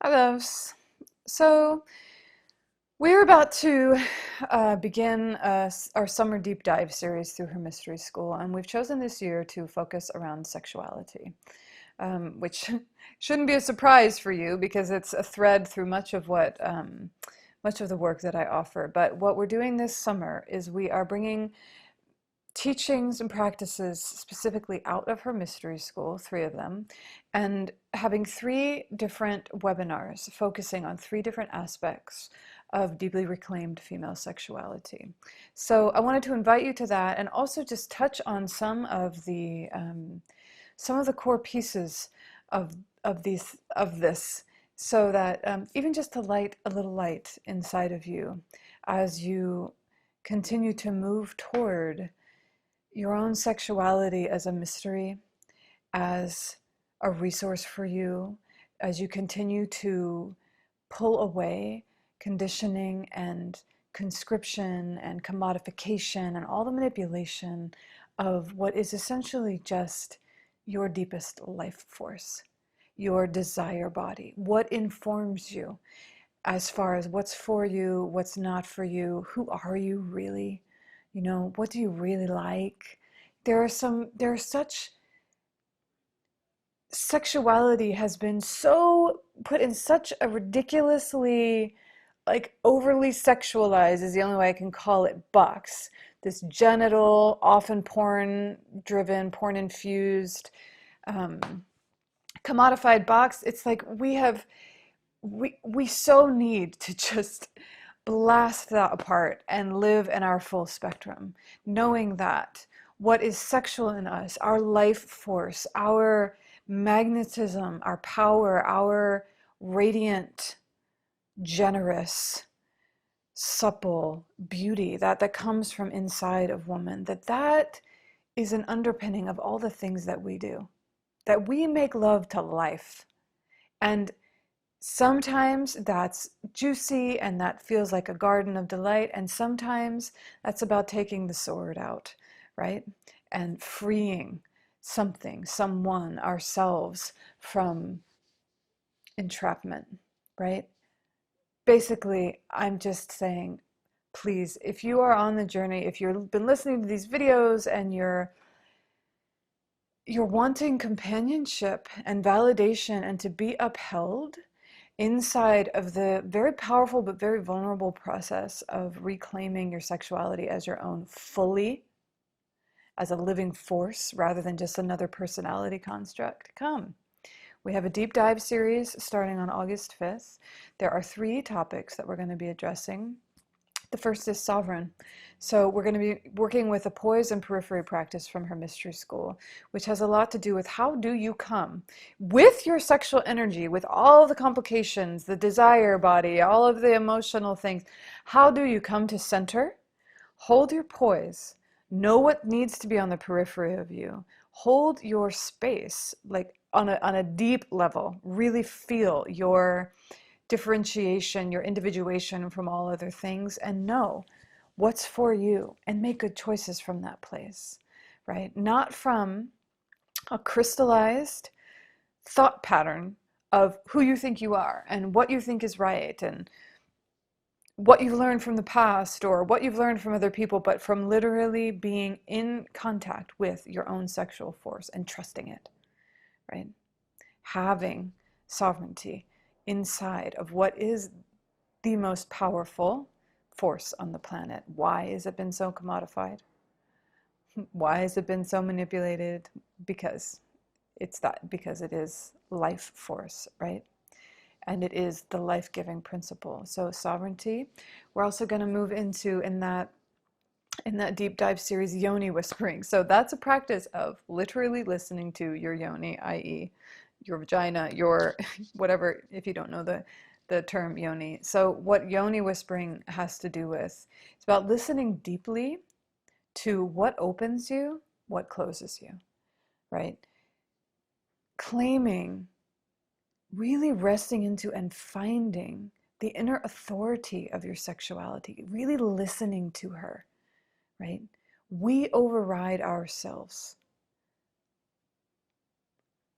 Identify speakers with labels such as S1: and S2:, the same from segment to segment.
S1: Hi, loves. So we're about to begin our summer deep dive series through her mystery school, and we've chosen this year to focus around sexuality, which shouldn't be a surprise for you because it's a thread through much of the work that I offer. But what we're doing this summer is we are bringing teachings and practices specifically out of her mystery school, three of them, and having three different webinars focusing on three different aspects of deeply reclaimed female sexuality. So I wanted to invite you to that and also just touch on some of the core pieces of of this, so that even just to light a little light inside of you as you continue to move toward your own sexuality as a mystery, as a resource for you, as you continue to pull away conditioning and conscription and commodification and all the manipulation of what is essentially just your deepest life force, your desire body, what informs you as far as what's for you, what's not for you, who are you really, what do you really like? There are such, sexuality has been so put in such a ridiculously, like, overly sexualized is the only way I can call it, box. This genital, often porn driven, porn infused, um, commodified box. It's like we so need to just blast that apart and live in our full spectrum, knowing that what is sexual in us, our life force, our magnetism, our power, our radiant, generous, supple beauty that comes from inside of woman, that is an underpinning of all the things that we do, that we make love to life. And sometimes that's juicy and that feels like a garden of delight, and sometimes that's about taking the sword out, right? And freeing something, someone, ourselves from entrapment, right? Basically, I'm just saying, please, if you are on the journey, if you've been listening to these videos and you're wanting companionship and validation and to be upheld inside of the very powerful but very vulnerable process of reclaiming your sexuality as your own fully, as a living force rather than just another personality construct, come. We have a deep dive series starting on August 5th. There are three topics that we're going to be addressing. The first is sovereign. So we're going to be working with a poise and periphery practice from her mystery school, which has a lot to do with how do you come with your sexual energy, with all the complications, the desire body, all of the emotional things. How do you come to center? Hold your poise. Know what needs to be on the periphery of you. Hold your space, like on a deep level. Really feel your differentiation, your individuation from all other things, and know what's for you and make good choices from that place, right? Not from a crystallized thought pattern of who you think you are and what you think is right and what you've learned from the past or what you've learned from other people, but from literally being in contact with your own sexual force and trusting it, right? Having sovereignty inside of what is the most powerful force on the planet. Why has it been so commodified? Why has it been so manipulated? Because because it is life force, right? And it is the life-giving principle. So sovereignty. We're also going to move into, in that deep dive series, yoni whispering. So that's a practice of literally listening to your yoni, i.e. your vagina, your whatever, if you don't know the term yoni. So what yoni whispering has to do with, it's about listening deeply to what opens you, what closes you, right? Claiming, really resting into and finding the inner authority of your sexuality, really listening to her, right? We override ourselves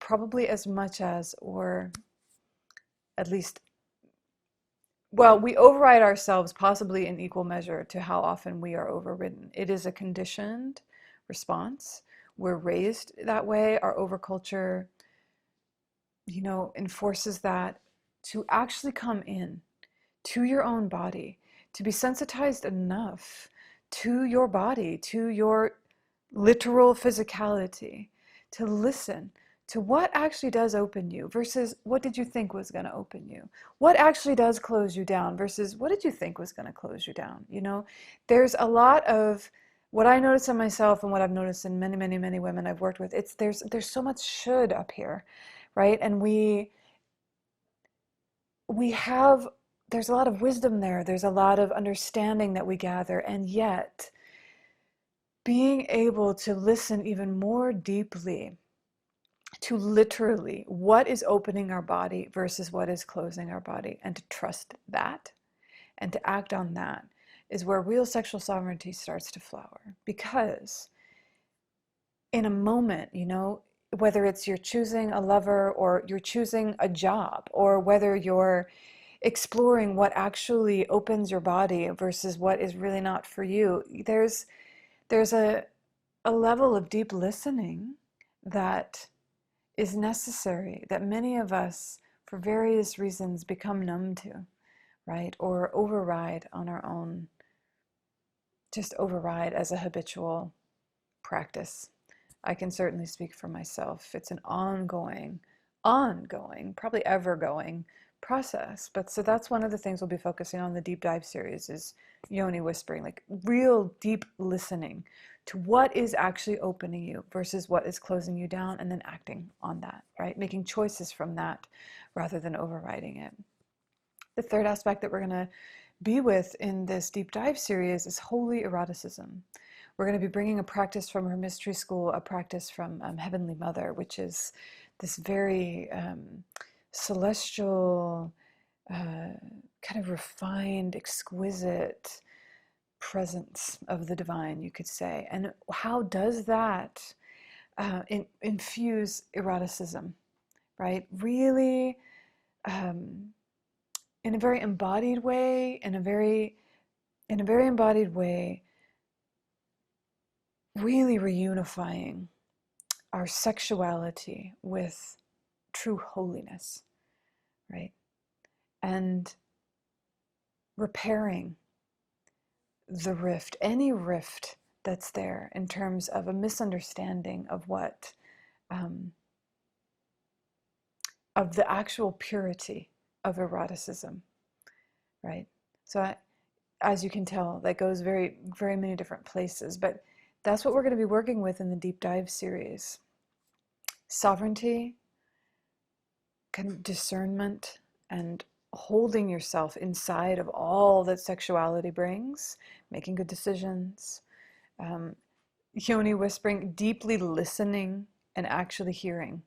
S1: probably as much as, or at least, well, we override ourselves possibly in equal measure to how often we are overridden. It is a conditioned response. We're raised that way. Our overculture, enforces that to actually come in to your own body, to be sensitized enough to your body, to your literal physicality, to listen to what actually does open you versus what did you think was going to open you? What actually does close you down versus what did you think was going to close you down? There's a lot of what I notice in myself and what I've noticed in many, many, many women I've worked with. There's so much should up here, right? And we have there's a lot of wisdom there. There's a lot of understanding that we gather, and yet being able to listen even more deeply to literally what is opening our body versus what is closing our body, and to trust that and to act on that is where real sexual sovereignty starts to flower. Because in a moment, whether it's you're choosing a lover or you're choosing a job, or whether you're exploring what actually opens your body versus what is really not for you, there's a level of deep listening that is necessary, that many of us, for various reasons, become numb to, right? Or override on our own, just override as a habitual practice. I can certainly speak for myself. It's an ongoing, probably ever going process. But so that's one of the things we'll be focusing on in the deep dive series is yoni whispering, like real deep listening to what is actually opening you versus what is closing you down, and then acting on that, right? Making choices from that rather than overriding it. The third aspect that we're going to be with in this deep dive series is holy eroticism. We're going to be bringing a practice from her mystery school, a practice from Heavenly Mother, which is this very celestial, kind of refined, exquisite presence of the divine, you could say. And how does that infuse eroticism, right? Really, in a very embodied way, really reunifying our sexuality with true holiness, right? And repairing the rift, any rift that's there in terms of a misunderstanding of what, of the actual purity of eroticism, right? So as you can tell, that goes very, very many different places, but that's what we're going to be working with in the deep dive series. Sovereignty, discernment, and holding yourself inside of all that sexuality brings, making good decisions, yoni whispering, deeply listening and actually hearing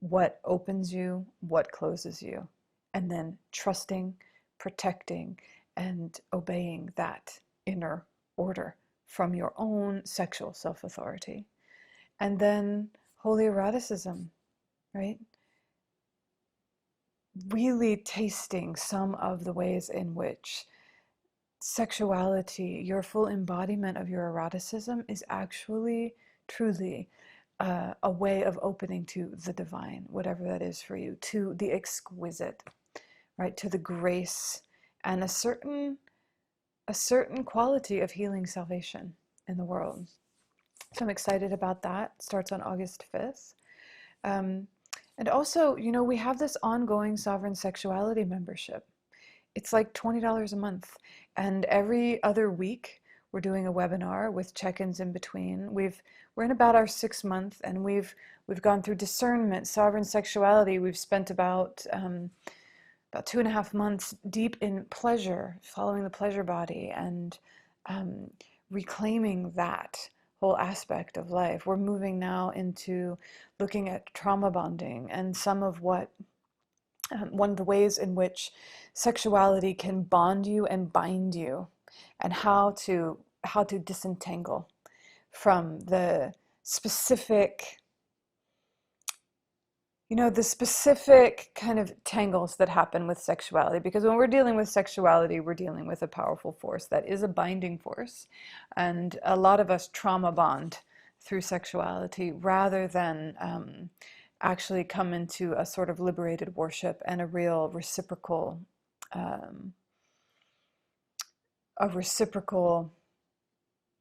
S1: what opens you, what closes you, and then trusting, protecting, and obeying that inner order from your own sexual self-authority. And then holy eroticism, right? Really tasting some of the ways in which sexuality, your full embodiment of your eroticism, is actually truly a way of opening to the divine, whatever that is for you, to the exquisite, right? To the grace and a certain quality of healing salvation in the world. So I'm excited about that. It starts on August 5th. And also, we have this ongoing Sovereign Sexuality membership. It's like $20 a month. And every other week, we're doing a webinar with check-ins in between. We're in about our 6th month, and we've gone through discernment, sovereign sexuality. We've spent about 2.5 months deep in pleasure, following the pleasure body, and reclaiming that whole aspect of life. We're moving now into looking at trauma bonding and some of what one of the ways in which sexuality can bond you and bind you, and how to disentangle from the specific the specific kind of tangles that happen with sexuality, because when we're dealing with sexuality, we're dealing with a powerful force that is a binding force. And a lot of us trauma bond through sexuality rather than actually come into a sort of liberated worship and a real um, reciprocal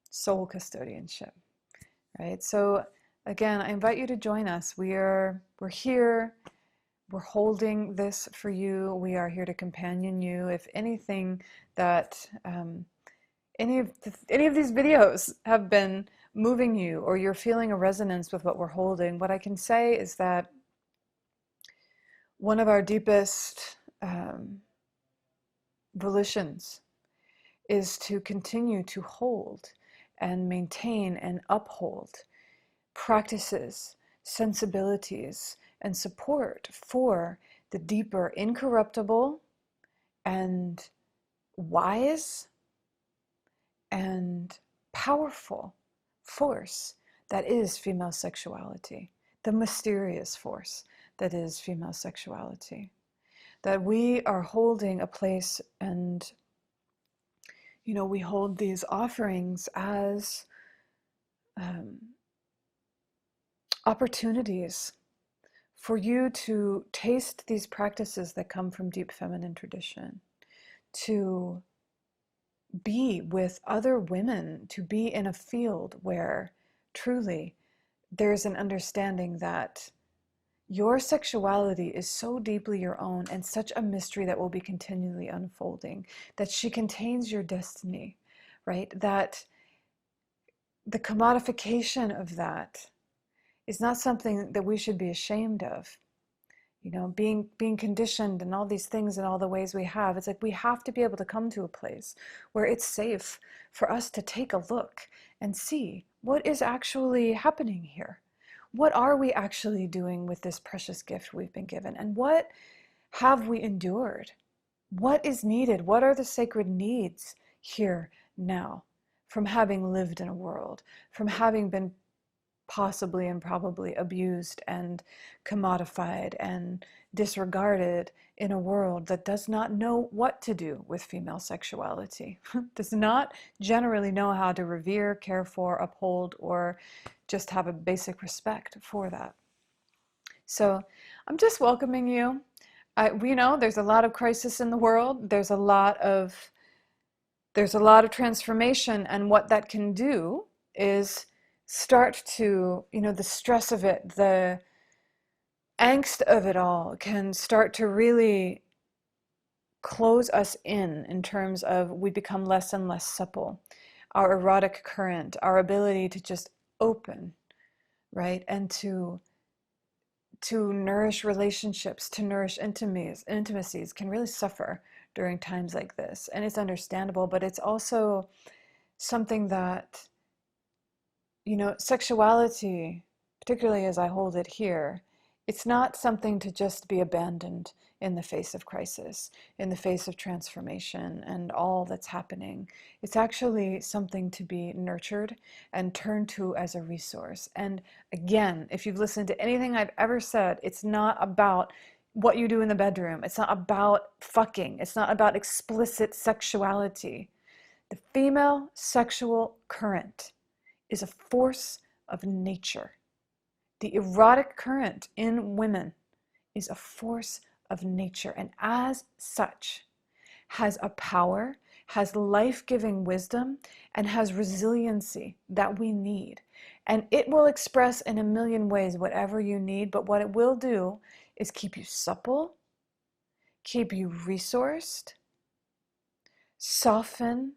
S1: soul custodianship, right? So again, I invite you to join us. We're here. We're holding this for you. We are here to companion you. If anything that any of these videos have been moving you, or you're feeling a resonance with what we're holding, what I can say is that one of our deepest volitions is to continue to hold and maintain and uphold practices, sensibilities, and support for the deeper, incorruptible, and wise and powerful force that is female sexuality, the mysterious force that is female sexuality. That we are holding a place, and we hold these offerings as opportunities for you to taste these practices that come from deep feminine tradition, to be with other women, to be in a field where truly there's an understanding that your sexuality is so deeply your own and such a mystery that will be continually unfolding, that she contains your destiny, right? That the commodification of that is not something that we should be ashamed of. Being conditioned and all these things and all the ways we have, it's like we have to be able to come to a place where it's safe for us to take a look and see what is actually happening here. What are we actually doing with this precious gift we've been given? And what have we endured? What is needed? What are the sacred needs here now from having lived in a world, from having been possibly and probably abused and commodified and disregarded in a world that does not know what to do with female sexuality, does not generally know how to revere, care for, uphold, or just have a basic respect for that. So I'm just welcoming you. We know there's a lot of crisis in the world. There's a lot of transformation, and what that can do is start to, the stress of it, the angst of it all can start to really close us in terms of we become less and less supple. Our erotic current, our ability to just open, right? And to nourish relationships, to nourish intimacies can really suffer during times like this. And it's understandable, but it's also something that, sexuality, particularly as I hold it here, it's not something to just be abandoned in the face of crisis, in the face of transformation and all that's happening. It's actually something to be nurtured and turned to as a resource. And again, if you've listened to anything I've ever said, it's not about what you do in the bedroom. It's not about fucking. It's not about explicit sexuality. The female sexual current is a force of nature. The erotic current in women is a force of nature, and as such has a power, has life-giving wisdom, and has resiliency that we need. And it will express in a million ways whatever you need, but what it will do is keep you supple, keep you resourced, soften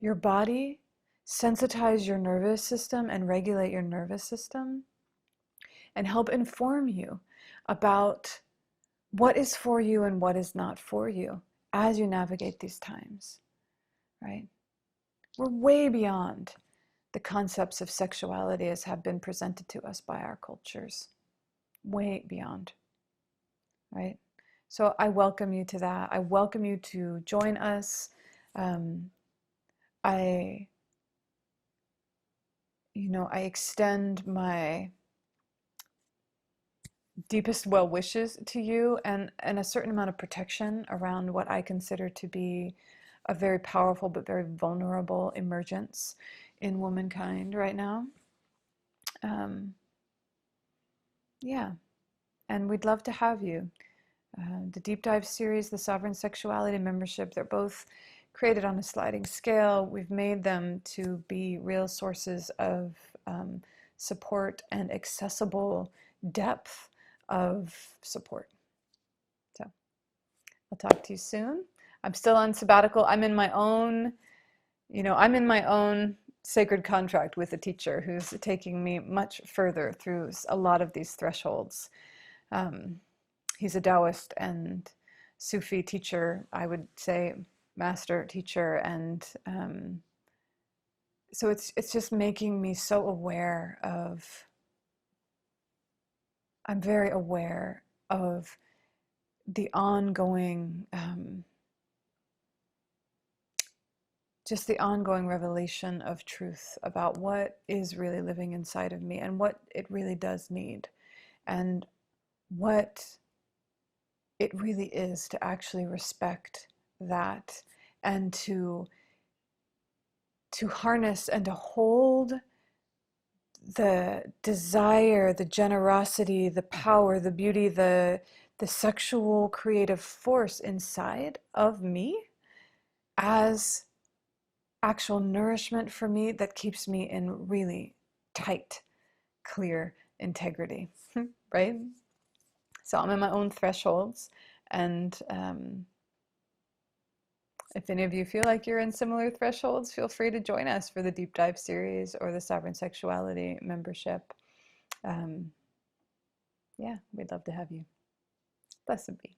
S1: your body, sensitize your nervous system and regulate your nervous system, and help inform you about what is for you and what is not for you as you navigate these times, right? We're way beyond the concepts of sexuality as have been presented to us by our cultures. Way beyond, right? So I welcome you to that. I welcome you to join us. I extend my deepest well wishes to you, and a certain amount of protection around what I consider to be a very powerful but very vulnerable emergence in womankind right now. Um, yeah, and we'd love to have you. The Deep Dive series, the Sovereign Sexuality membership, they're both created on a sliding scale. We've made them to be real sources of support and accessible depth of support. So I'll talk to you soon. I'm still on sabbatical. I'm in my own, I'm in my own sacred contract with a teacher who's taking me much further through a lot of these thresholds. He's a Taoist and Sufi teacher, I would say, master teacher, and so it's just making me so aware of. I'm very aware of the ongoing, just the ongoing revelation of truth about what is really living inside of me and what it really does need, and what it really is to actually respect that, and to harness and to hold the desire, the generosity, the power, the beauty, the sexual creative force inside of me as actual nourishment for me that keeps me in really tight, clear integrity, right? So I'm in my own thresholds, and if any of you feel like you're in similar thresholds, feel free to join us for the Deep Dive series or the Sovereign Sexuality membership. Yeah, we'd love to have you. Blessed be.